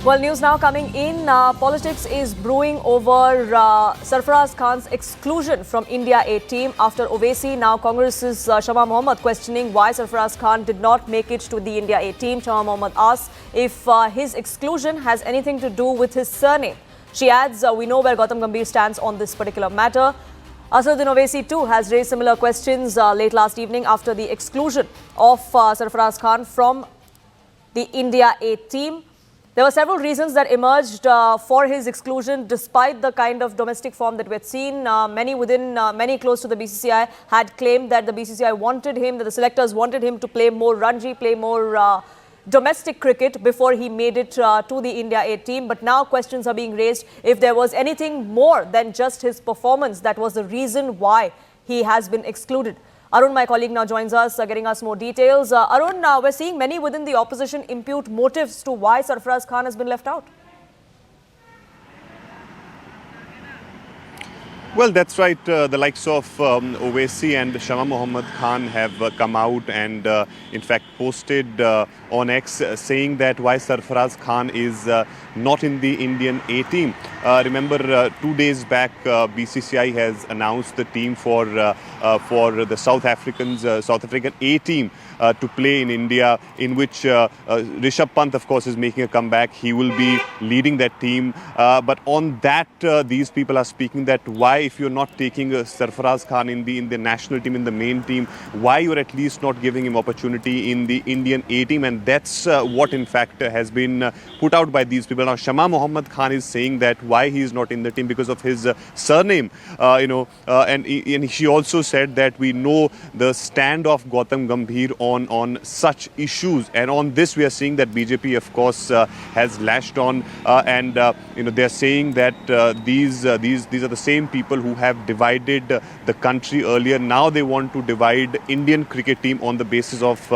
Well, news now coming in. Politics is brewing over Sarfaraz Khan's exclusion from India A team after Owaisi. Now Congress's Shama Mohammed questioning why Sarfaraz Khan did not make it to the India A team. Shama Mohammed asks if his exclusion has anything to do with his surname. She adds, we know where Gautam Gambhir stands on this particular matter. Asaduddin Owaisi too has raised similar questions late last evening after the exclusion of Sarfaraz Khan from the India A team. There were several reasons that emerged for his exclusion, despite the kind of domestic form that we had seen. Many close to the BCCI had claimed that the BCCI wanted him, that the selectors wanted him to play more Ranji, play more domestic cricket before he made it to the India A team. But now questions are being raised if there was anything more than just his performance that was the reason why he has been excluded. Arun, my colleague, now joins us, getting us more details. Arun, we're seeing many within the opposition impute motives to why Sarfaraz Khan has been left out. Well, that's right. The likes of Owaisi and Shama Mohammed Khan have come out and, in fact, posted on X saying that why Sarfaraz Khan is not in the Indian A team. Remember, 2 days back, BCCI has announced the team for the South African A team to play in India, in which Rishabh Pant, of course, is making a comeback. He will be leading that team. But on that, these people are speaking that why, if you're not taking Sarfaraz Khan in the national team, in the main team, why you're at least not giving him opportunity in the Indian A team. And that's what, in fact, has been put out by these people. Now, Shama Mohammed Khan is saying that why he is not in the team because of his surname, and she also said that we know the stand of Gautam Gambhir on such issues, and on this we are seeing that BJP, of course, has lashed on, and they're saying that these are the same people who have divided the country earlier. Now they want to divide Indian cricket team on the basis of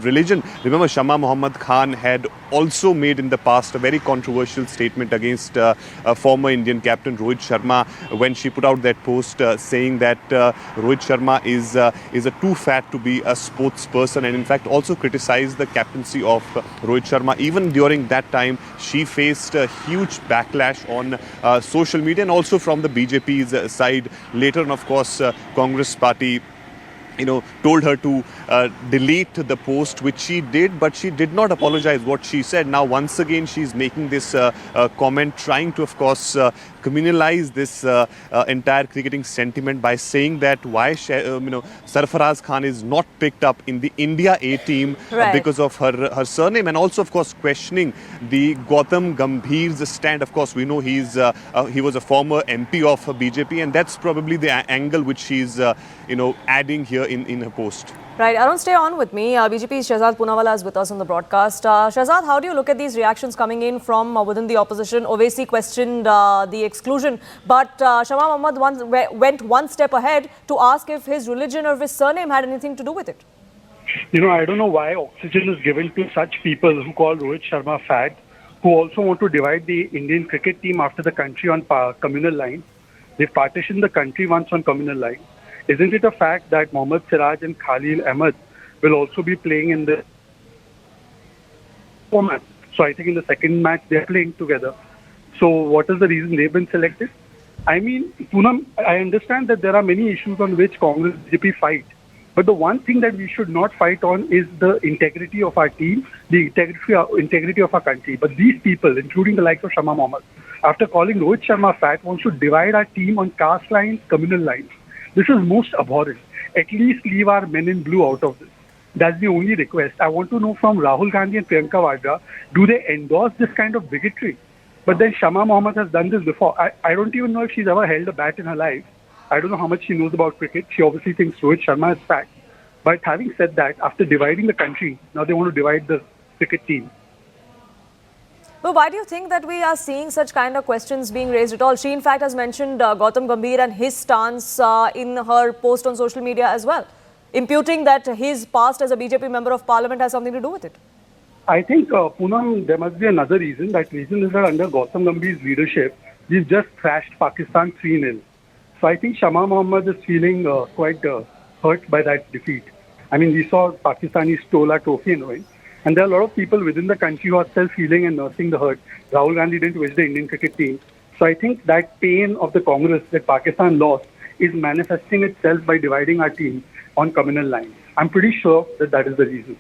religion. Remember, Shama Mohammed Khan had also made in the past a very controversial statement against former Indian captain Rohit Sharma when she put out that post saying that Rohit Sharma is too fat to be a sportsperson, and in fact also criticized the captaincy of Rohit Sharma. Even during that time, she faced a huge backlash on social media and also from the BJP's side. Later on, of course, Congress party told her to delete the post, which she did, but she did not apologize what she said. Now, once again, she's making this comment, trying to, of course, communalize this entire cricketing sentiment by saying that why Sarfaraz Khan is not picked up in the India A team because of her surname, and also, of course, questioning the Gautam Gambhir's stand. Of course, we know he was a former MP of BJP, and that's probably the angle which she's adding here in her post. Right. Arun, stay on with me. BJP's Shehzad Poonawalla is with us on the broadcast. Shehzad, how do you look at these reactions coming in from within the opposition? Owaisi questioned the exclusion, but Shama Mohammed went one step ahead to ask if his religion or his surname had anything to do with it. I don't know why oxygen is given to such people who call Rohit Sharma fat, who also want to divide the Indian cricket team after the country on communal lines. They've partitioned the country once on communal lines. Isn't it a fact that Mohammad Siraj and Khalil Ahmed will also be playing in the format? So I think in the second match they're playing together. So what is the reason they've been selected? I mean, Poonam, I understand that there are many issues on which Congress and BJP fight. But the one thing that we should not fight on is the integrity of our team, the integrity of our country. But these people, including the likes of Shama Mohammed, after calling Rohit Sharma fat, wants to divide our team on caste lines, communal lines. This is most abhorrent. At least leave our men in blue out of this. That's the only request. I want to know from Rahul Gandhi and Priyanka Vadra, do they endorse this kind of bigotry? But then Shama Mohammed has done this before. I don't even know if she's ever held a bat in her life. I don't know how much she knows about cricket. She obviously thinks Rohit Sharma is fat. But having said that, after dividing the country, now they want to divide the cricket team. But why do you think that we are seeing such kind of questions being raised at all? She, in fact, has mentioned Gautam Gambhir and his stance in her post on social media as well, imputing that his past as a BJP member of parliament has something to do with it. I think, Poonam, there must be another reason. That reason is that under Gautam Gambhir's leadership, we've just thrashed Pakistan 3-0. So I think Shama Mohammed is feeling quite hurt by that defeat. I mean, we saw Pakistanis stole our trophy and win. And there are a lot of people within the country who are still feeling and nursing the hurt. Rahul Gandhi didn't wish the Indian cricket team. So I think that pain of the Congress that Pakistan lost is manifesting itself by dividing our team on communal lines. I'm pretty sure that that is the reason.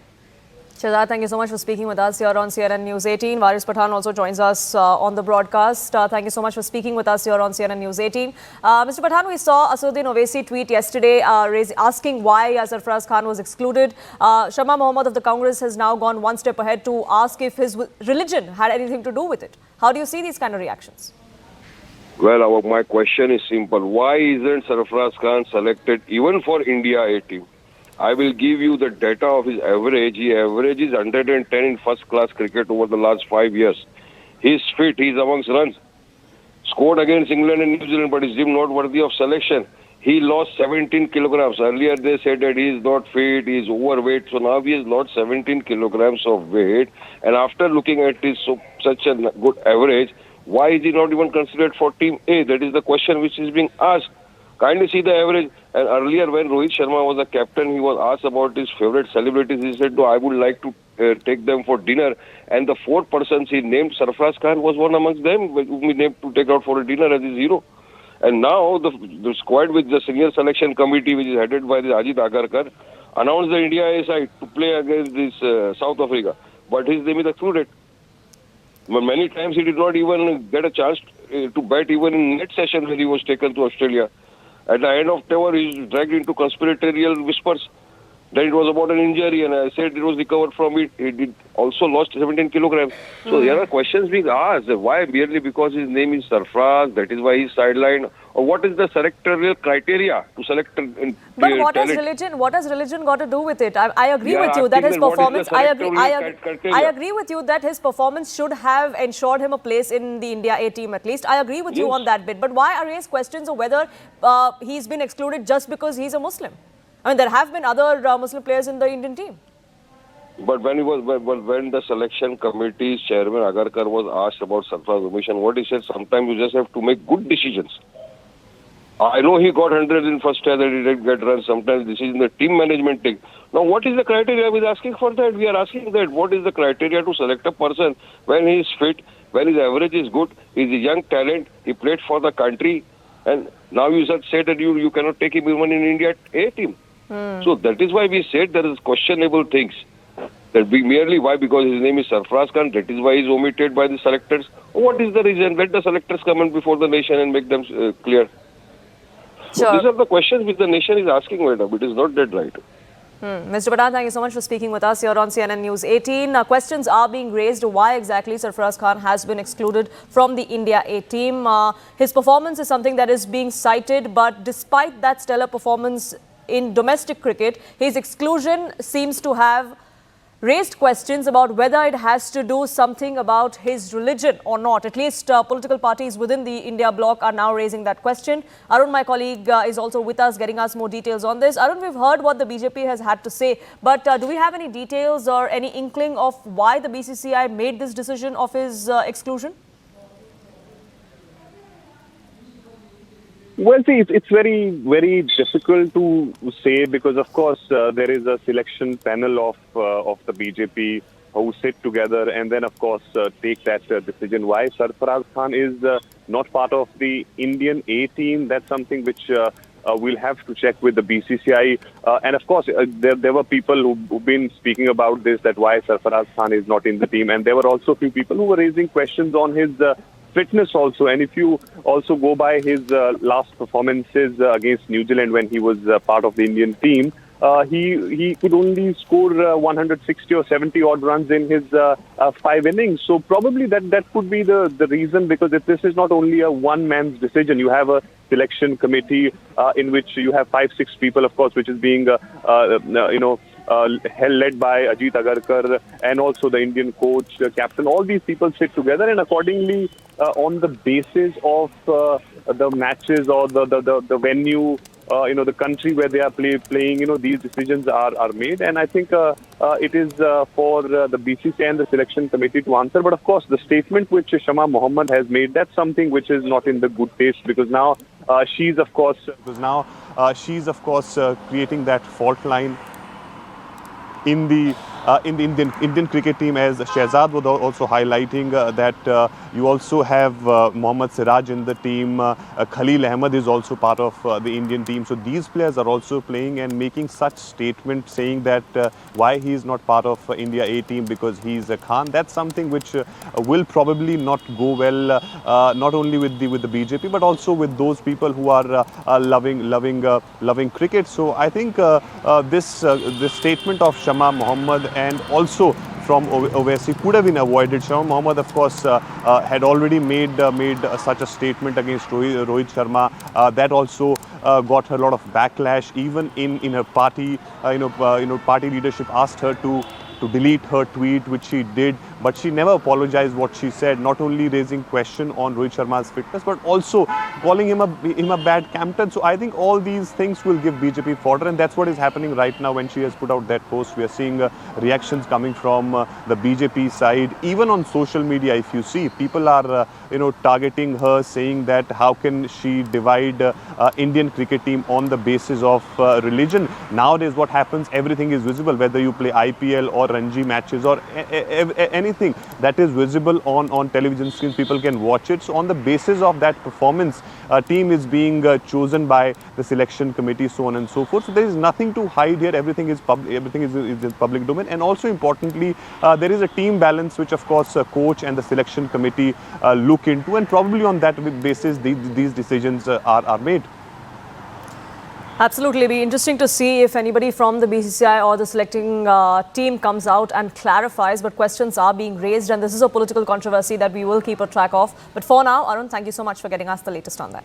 Shahzad, thank you so much for speaking with us here on CNN News 18. Waris Pathan also joins us on the broadcast. Thank you so much for speaking with us here on CNN News 18. Mr. Pathan, we saw Assaduddin Owaisi tweet yesterday asking why Sarfaraz Khan was excluded. Shama Mohammed of the Congress has now gone one step ahead to ask if his religion had anything to do with it. How do you see these kind of reactions? Well, my question is simple. Why isn't Sarfaraz Khan selected even for India A team? I will give you the data of his average. He averages 110 in first-class cricket over the last 5 years. He's fit. He's amongst runs. Scored against England and New Zealand, but is deemed not worthy of selection. He lost 17 kilograms. Earlier they said that he is not fit, he is overweight. So now he has lost 17 kilograms of weight. And after looking at his such a good average, why is he not even considered for Team A? That is the question which is being asked. Kindly see the average. And earlier when Rohit Sharma was the captain, he was asked about his favorite celebrities. He said, no, I would like to take them for dinner. And the 4 persons he named, Sarfaraz Khan was one amongst them, whom he named to take out for a dinner as his hero. And now the squad with the senior selection committee, which is headed by the Ajit Agarkar, announced the India A side to play against this South Africa. But his name is excluded. But many times he did not even get a chance to bat even in net session when he was taken to Australia. At the end of tour, he was dragged into conspiratorial whispers. Then it was about an injury, and I said it was recovered from it. He did also lost 17 kilograms. So there are questions being asked. Why? Merely because his name is Sarfaraz, that is why he's sidelined. Or what is the selectorial criteria to select But what has religion got to do with it? I agree with you that his performance. I agree with you that his performance should have ensured him a place in the India A team at least. I agree with you on that bit. But why are raised questions of whether he's been excluded just because he's a Muslim? I mean, there have been other Muslim players in the Indian team. But when the selection committee's chairman Agarkar was asked about Sarfaraz Omission, what he said, sometimes you just have to make good decisions. I know he got 100 in first test and he didn't get runs. Sometimes this is in the team management thing. Now, what is the criteria? We are asking for that. We are asking that. What is the criteria to select a person when he is fit, when his average is good, he is a young talent, he played for the country, and now you say that you cannot take him even in India A team. So that is why we said there is questionable things. That we merely why? Because his name is Sarfaraz Khan, that is why he is omitted by the selectors. What is the reason? Let the selectors come in before the nation and make them clear. Sure. So these are the questions which the nation is asking, madam. It is not that right. Mr. Pathan, thank you so much for speaking with us here on CNN News 18. Questions are being raised why exactly Sarfaraz Khan has been excluded from the India A team. His performance is something that is being cited, but despite that stellar performance in domestic cricket, his exclusion seems to have raised questions about whether it has to do something about his religion or not. At least political parties within the India bloc are now raising that question. Arun, my colleague, is also with us, getting us more details on this. Arun, we've heard what the BJP has had to say, but do we have any details or any inkling of why the BCCI made this decision of his exclusion? Well, see, it's very, very difficult to say because, of course, there is a selection panel of the BJP who sit together and then, of course, take that decision. Why Sarfaraz Khan is not part of the Indian A team, that's something which we'll have to check with the BCCI. And, of course, there were people who've been speaking about this, that why Sarfaraz Khan is not in the team. And there were also a few people who were raising questions on his fitness also. And if you also go by his last performances against New Zealand when he was part of the Indian team, he could only score 160 or 70 odd runs in his 5 innings. So probably that could be the reason, because if this is not only a one man's decision, you have a selection committee in which you have 5-6 people, of course, which is being led by Ajit Agarkar and also the Indian coach, captain. All these people sit together and accordingly on the basis of the matches or the venue, the country where they are playing, these decisions are made. And I think it is for the BCCI and the selection committee to answer. But of course, the statement which Shama Mohammed has made, that's something which is not in the good taste, because now she's of course creating that fault line in the in the Indian cricket team, as Shehzad was also highlighting that you also have Mohammad Siraj in the team. Khalil Ahmed is also part of the Indian team. So these players are also playing and making such statements saying that why he is not part of India A team because he's a Khan. That's something which will probably not go well, not only with the BJP but also with those people who are loving cricket. So I think this statement of Shama Mohammed and also from Owaisi could have been avoided. Shama Mohammed, of course, had already made such a statement against Rohit Sharma. That also got her a lot of backlash. Even in her party, party leadership asked her to delete her tweet, which she did, but she never apologized what she said, not only raising question on Rohit Sharma's fitness, but also calling him a bad captain. So I think all these things will give BJP fodder, and that's what is happening right now when she has put out that post. We are seeing reactions coming from the BJP side. Even on social media, if you see, people are targeting her, saying that how can she divide Indian cricket team on the basis of religion. Nowadays what happens, everything is visible, whether you play IPL or Ranji matches or anything that is visible on television screens, people can watch it. So on the basis of that performance, a team is being chosen by the selection committee, so on and so forth. So there is nothing to hide here. Everything is in public domain. And also importantly, there is a team balance, which of course coach and the selection committee look into, and probably on that basis these decisions are made. Absolutely. It'll be interesting to see if anybody from the BCCI or the selecting team comes out and clarifies, but questions are being raised and this is a political controversy that we will keep a track of. But for now, Arun, thank you so much for getting us the latest on that.